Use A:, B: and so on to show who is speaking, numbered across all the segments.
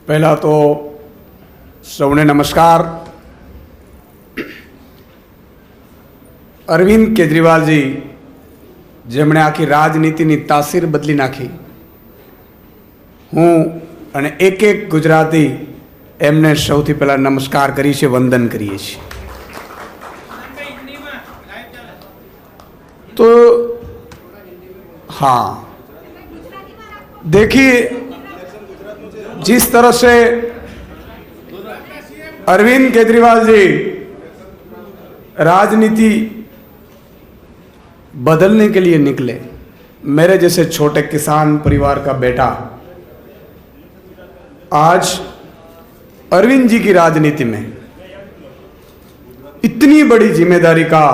A: पहला तो સૌને નમસ્કાર। અરવિંદ કેજરીવાલજી જેમણે આખી રાજનીતિની તાસીર બદલી નાખી, હું અને એક એક ગુજરાતી એમને સૌથી પહેલાં નમસ્કાર કરી છે, વંદન કરીએ છીએ। तो हाँ, देखिए जिस तरह से अरविंद केजरीवाल जी राजनीति बदलने के लिए निकले, मेरे जैसे छोटे किसान परिवार का बेटा आज अरविंद जी की राजनीति में इतनी बड़ी जिम्मेदारी का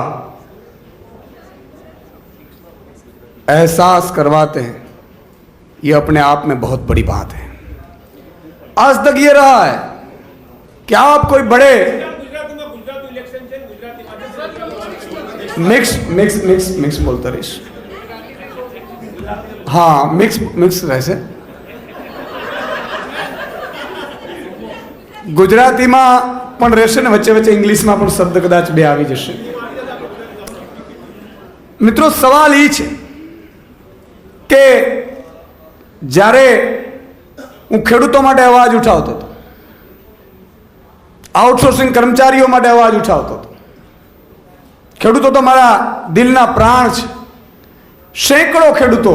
A: एहसास करवाते हैं, ये अपने आप में बहुत बड़ी बात है। आज तक ये रहा है कि आप कोई बड़े मिक्स बोलते रहीश, हाँ मिक्स रहશે। ગુજરાતીમાં પણ રહેશે ને વચ્ચે વચ્ચે ઇંગ્લિશમાં પણ શબ્દ કદાચ બે આવી જશે। મિત્રો, સવાલ એ છે કે જ્યારે હું ખેડૂતો માટે અવાજ ઉઠાવતો હતો, આઉટસોર્સિંગ કર્મચારીઓ માટે અવાજ ઉઠાવતો હતો, ખેડૂતો તો મારા દિલના પ્રાણ છે। સેંકડો ખેડૂતો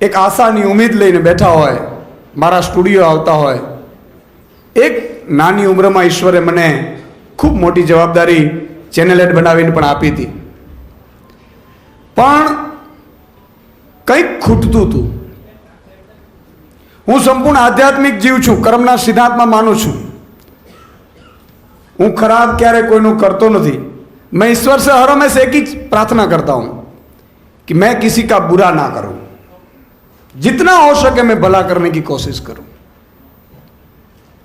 A: એક આશાની ઉમ્મીદ લઈને બેઠા હોય, મારા સ્ટુડિયો આવતા હોય। એક નાની ઉંમરમાં ઈશ્વરે મને ખૂબ મોટી જવાબદારી ચેનલ હેડ બનાવીને પણ આપી હતી, પણ કંઈક ખૂટતું હતું। હું સંપૂર્ણ આધ્યાત્મિક જીવ છું, કર્મના સિદ્ધાંતમાં માનું છું। હું ખરાબ ક્યારે કોઈનું કરતો નથી। मैं ईश्वर से हर हमेशा एक ही प्रार्थना करता हूं कि मैं किसी का बुरा ना करूं, जितना हो सके मैं भला करने की कोशिश करूं।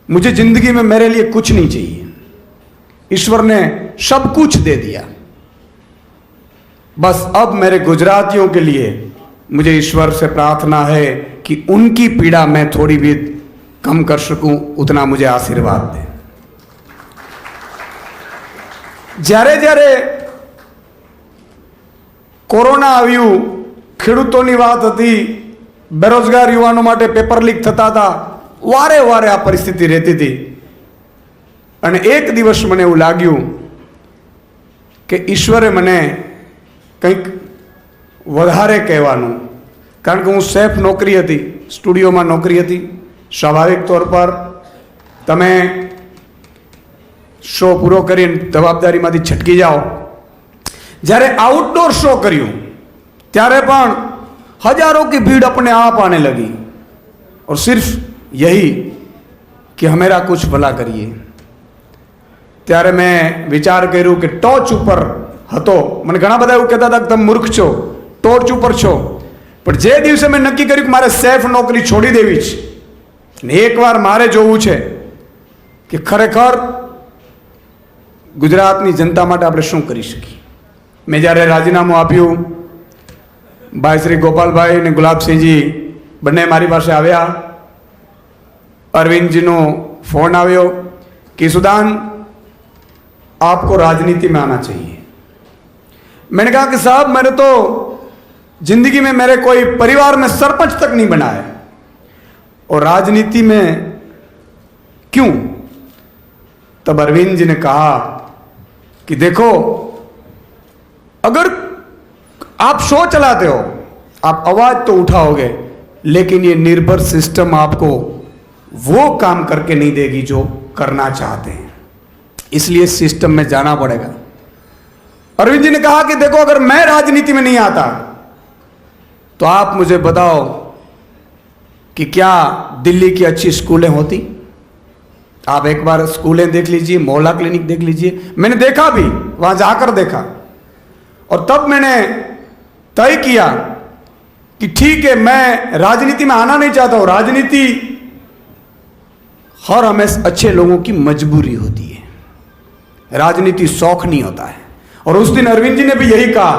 A: मुझे जिंदगी में मेरे लिए कुछ नहीं चाहिए, ईश्वर ने सब कुछ दे दिया। बस अब मेरे गुजरातियों के लिए मुझे ईश्वर से प्रार्थना है कि उनकी पीड़ा मैं थोड़ी भी कम कर सकूं, उतना मुझे आशीर्वाद दे। જ્યારે જ્યારે કોરોના આવ્યું, ખેડૂતોની વાત હતી, બેરોજગાર યુવાનો માટે પેપર લીક થતા હતા, વારે વારે આ પરિસ્થિતિ રહેતી હતી। અને એક દિવસ મને એવું લાગ્યું કે ઈશ્વરે મને કંઈક વધારે કહેવાનું, કારણ કે હું સેફ નોકરી હતી, સ્ટુડિયોમાં નોકરી હતી। સ્વાભાવિક તौर પર તમે શો પૂરો કરીને જવાબદારીમાંથી છટકી જાઓ। જ્યારે આઉટડોર શો કર્યું ત્યારે પણ હજારોं की भीड़ अपने आप आने लगी, और सिर्फ यही कि हमेरा कुछ भला करिए। ત્યારે મેં વિચાર કર્યું કે ટોચ ઉપર હતો, મને ઘણા બધા એવું કહેતા હતા કે તમે મૂર્ખ છો, ટોચ ઉપર છો, પણ જે દિવસે મેં નક્કી કર્યું કે મારે સેફ નોકરી છોડી દેવી છે ને એકવાર મારે જોવું છે કે ખરેખર ગુજરાતની જનતા માટે આપણે શું કરી શકીએ। મેં જ્યારે રાજીનામું આપ્યું, ભાઈ શ્રી ગોપાલભાઈ અને ગુલાબસિંહજી બંને મારી પાસે આવ્યા। અરવિંદજીનો ફોન આવ્યો कि सुदान आपको राजनीति में आना चाहिए। मैंने कहा कि साहब मैंने तो जिंदगी में मेरे कोई परिवार में सरपंच तक नहीं बना है, और राजनीति में क्यों? तब अरविंद जी ने कहा कि देखो, अगर आप शो चलाते हो, आप आवाज तो उठाओगे, लेकिन ये निर्भर सिस्टम आपको वो काम करके नहीं देगी जो करना चाहते हैं, इसलिए सिस्टम में जाना पड़ेगा। अरविंद जी ने कहा कि देखो, अगर मैं राजनीति में नहीं आता तो आप मुझे बताओ कि क्या दिल्ली की अच्छी स्कूलें होती? आप एक बार स्कूलें देख लीजिए, मोहल्ला क्लिनिक देख लीजिए। मैंने देखा भी, वहां जाकर देखा, और तब मैंने तय किया कि ठीक है, मैं राजनीति में आना नहीं चाहता हूं। राजनीति हर हमेशा अच्छे लोगों की मजबूरी होती है, राजनीति शौक नहीं होता है। और उस दिन अरविंद जी ने भी यही कहा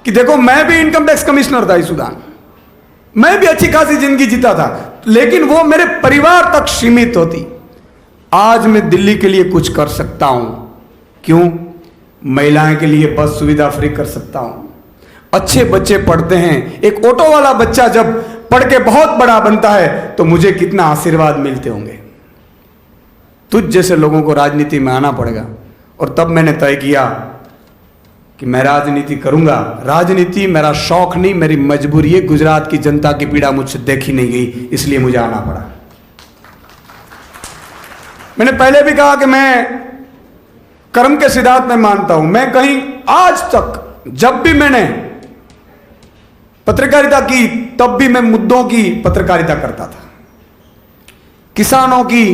A: कि देखो, मैं भी इनकम टैक्स कमिश्नर था इस सुदान, मैं भी अच्छी खासी जिंदगी जीता था, लेकिन वो मेरे परिवार तक सीमित होती। आज मैं दिल्ली के लिए कुछ कर सकता हूं। क्यों? महिलाएं के लिए बस सुविधा फ्री कर सकता हूं, अच्छे बच्चे पढ़ते हैं। एक ऑटो वाला बच्चा जब पढ़ के बहुत बड़ा बनता है तो मुझे कितना आशीर्वाद मिलते होंगे। तुझ जैसे लोगों को राजनीति में आना पड़ेगा। और तब मैंने तय किया कि मैं राजनीति करूंगा। राजनीति मेरा शौक नहीं, मेरी मजबूरी है। गुजरात की जनता की पीड़ा मुझसे देखी नहीं गई, इसलिए मुझे आना पड़ा। मैंने पहले भी कहा कि मैं कर्म के सिद्धांत में मानता हूं। मैं कहीं आज तक जब भी मैंने पत्रकारिता की तब भी मैं मुद्दों की पत्रकारिता करता था। किसानों की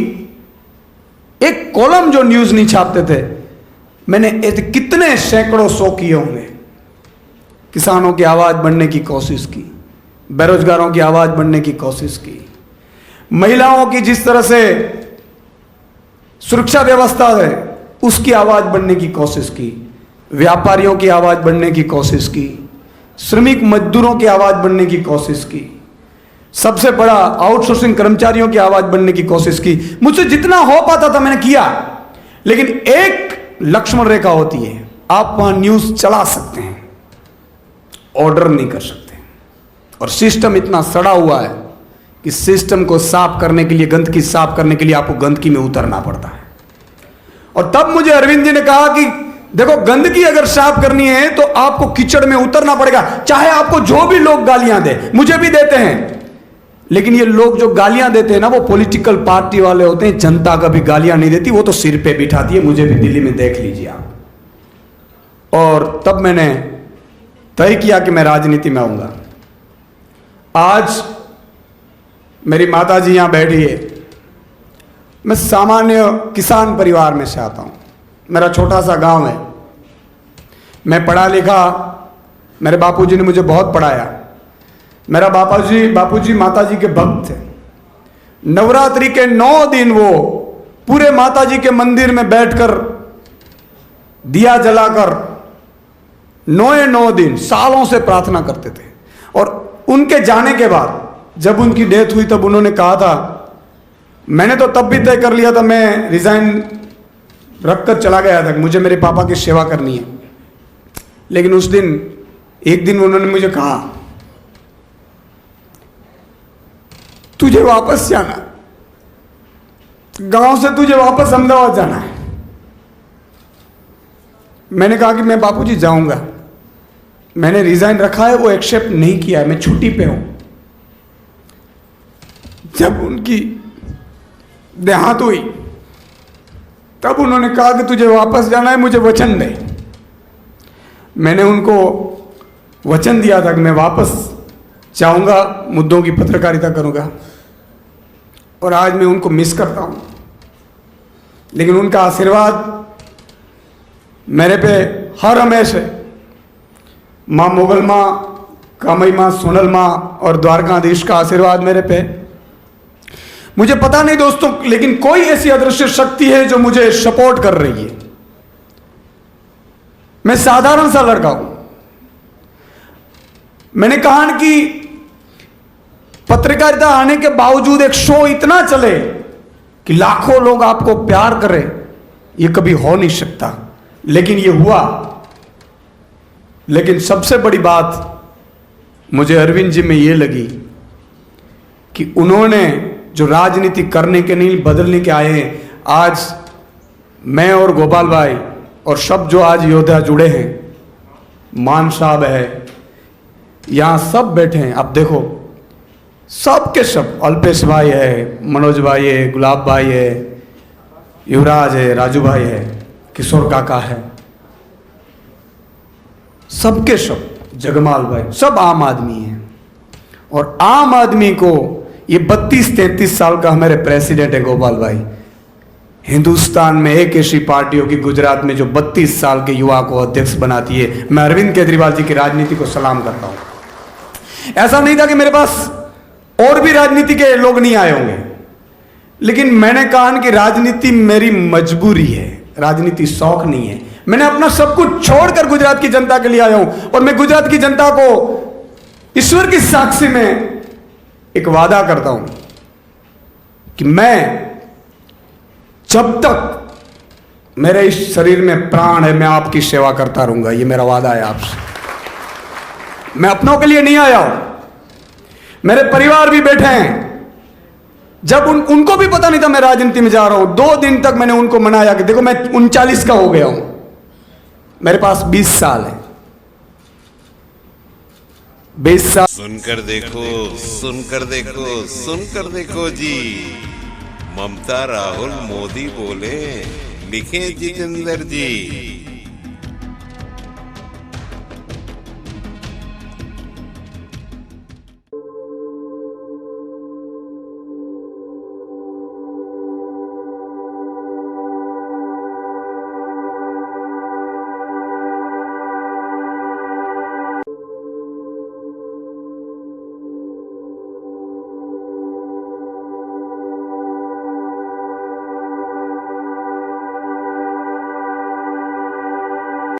A: एक कॉलम जो न्यूज नहीं छापते थे, मैंने कितने सैकड़ों सौ किए होंगे। किसानों की आवाज बनने की कोशिश की, बेरोजगारों की आवाज बनने की कोशिश की, महिलाओं की जिस तरह से सुरक्षा व्यवस्था है उसकी आवाज बनने की कोशिश की, व्यापारियों की आवाज बनने की कोशिश की, श्रमिक मजदूरों की आवाज बनने की कोशिश की, सबसे बड़ा आउटसोर्सिंग कर्मचारियों की आवाज बनने की कोशिश की। मुझसे जितना हो पाता था मैंने किया। लेकिन एक लक्ष्मण रेखा होती है, आप वहां न्यूज चला सकते हैं, ऑर्डर नहीं कर सकते। और सिस्टम इतना सड़ा हुआ है कि सिस्टम को साफ करने के लिए, गंदगी साफ करने के लिए आपको गंदगी में उतरना पड़ता है। और तब मुझे अरविंद जी ने कहा कि देखो, गंदगी अगर साफ करनी है तो आपको कीचड़ में उतरना पड़ेगा, चाहे आपको जो भी लोग गालियां दे। मुझे भी देते हैं, लेकिन ये लोग जो गालियां देते हैं ना, वो पॉलिटिकल पार्टी वाले होते हैं। जनता कभी गालियां नहीं देती, वो तो सिर पे बिठाती है। मुझे भी दिल्ली में देख लीजिए आप। और तब मैंने तय किया कि मैं राजनीति में आऊंगा। आज मेरी माता जी यहां बैठी है। मैं सामान्य किसान परिवार में से आता हूं। मेरा छोटा सा गांव है। मैं पढ़ा लिखा, मेरे बापूजी ने मुझे बहुत पढ़ाया। मेरा बापूजी माताजी के भक्त थे। नवरात्रि के 9 दिन वो पूरे माताजी के मंदिर में बैठकर दिया जलाकर 9 दिन सालों से प्रार्थना करते थे। और उनके जाने के बाद जब उनकी डेथ हुई तब उन्होंने कहा था, मैंने तो तब भी तय कर लिया था, मैं रिजाइन रखकर चला गया था, मुझे मेरे पापा की सेवा करनी है। लेकिन उस दिन एक दिन उन्होंने मुझे कहा, तुझे वापस जाना, गांव से तुझे वापस अहमदाबाद जाना है। मैंने कहा कि मैं बापूजी जाऊंगा। मैंने रिजाइन रखा है, वो एक्सेप्ट नहीं किया है, मैं छुट्टी पे हूं। जब उनकी देहांत हुई तब उन्होंने कहा कि तुझे वापस जाना है, मुझे वचन दे। मैंने उनको वचन दिया था कि मैं वापस जाऊंगा, मुद्दों की पत्रकारिता करूंगा। और आज मैं उनको मिस करता हूं। लेकिन उनका आशीर्वाद मेरे पे हर हमेश है। माँ मोगल माँ, कामई माँ, सोनल माँ और द्वारकाधीश का आशीर्वाद मेरे पे। मुझे पता नहीं दोस्तों, लेकिन कोई ऐसी अदृश्य शक्ति है जो मुझे सपोर्ट कर रही है। मैं साधारण सा लड़का हूं। मैंने कहा कि पत्रकारिता आने के बावजूद एक शो इतना चले कि लाखों लोग आपको प्यार करें, ये कभी हो नहीं सकता। लेकिन ये हुआ। लेकिन सबसे बड़ी बात मुझे अरविंद जी में ये लगी कि उन्होंने जो राजनीति करने के नहीं, बदलने के आए हैं। आज मैं और गोपाल भाई और सब जो आज योद्धा जुड़े हैं, मान साहब है, यहां सब बैठे हैं। अब देखो, सब के सब, अल्पेश भाई है, मनोज भाई है, गुलाब भाई है, युवराज है, राजू भाई है, किशोर काका है, सबके सब, जगमाल भाई, सब आम आदमी हैं। और आम आदमी को ये 32-33 साल का हमारे प्रेसिडेंट है गोपाल भाई। हिंदुस्तान में एक ऐसी पार्टी होगी गुजरात में जो 32 साल के युवा को अध्यक्ष बनाती है। मैं अरविंद केजरीवाल जी की राजनीति को सलाम करता हूं। ऐसा नहीं था कि मेरे पास और भी राजनीति के लोग नहीं आए होंगे, लेकिन मैंने कहा कि राजनीति मेरी मजबूरी है, राजनीति शौक नहीं है। मैंने अपना सब कुछ छोड़कर गुजरात की जनता के लिए आया हूं। और मैं गुजरात की जनता को ईश्वर की साक्षी में एक वादा करता हूं कि मैं जब तक मेरे इस शरीर में प्राण है मैं आपकी सेवा करता रहूंगा। ये मेरा वादा है आपसे। मैं अपनों के लिए नहीं आया हूं, मेरे परिवार भी बैठे हैं। जब उनको भी पता नहीं था मैं राजनीति में जा रहा हूं, 2 दिन तक मैंने उनको मनाया कि देखो मैं 39 का हो गया हूं, मेरे पास 20 साल है। 20 साल
B: सुनकर देखो, सुनकर देखो, सुनकर देखो जी। ममता राहुल मोदी बोले, लिखे जितेंद्र जी।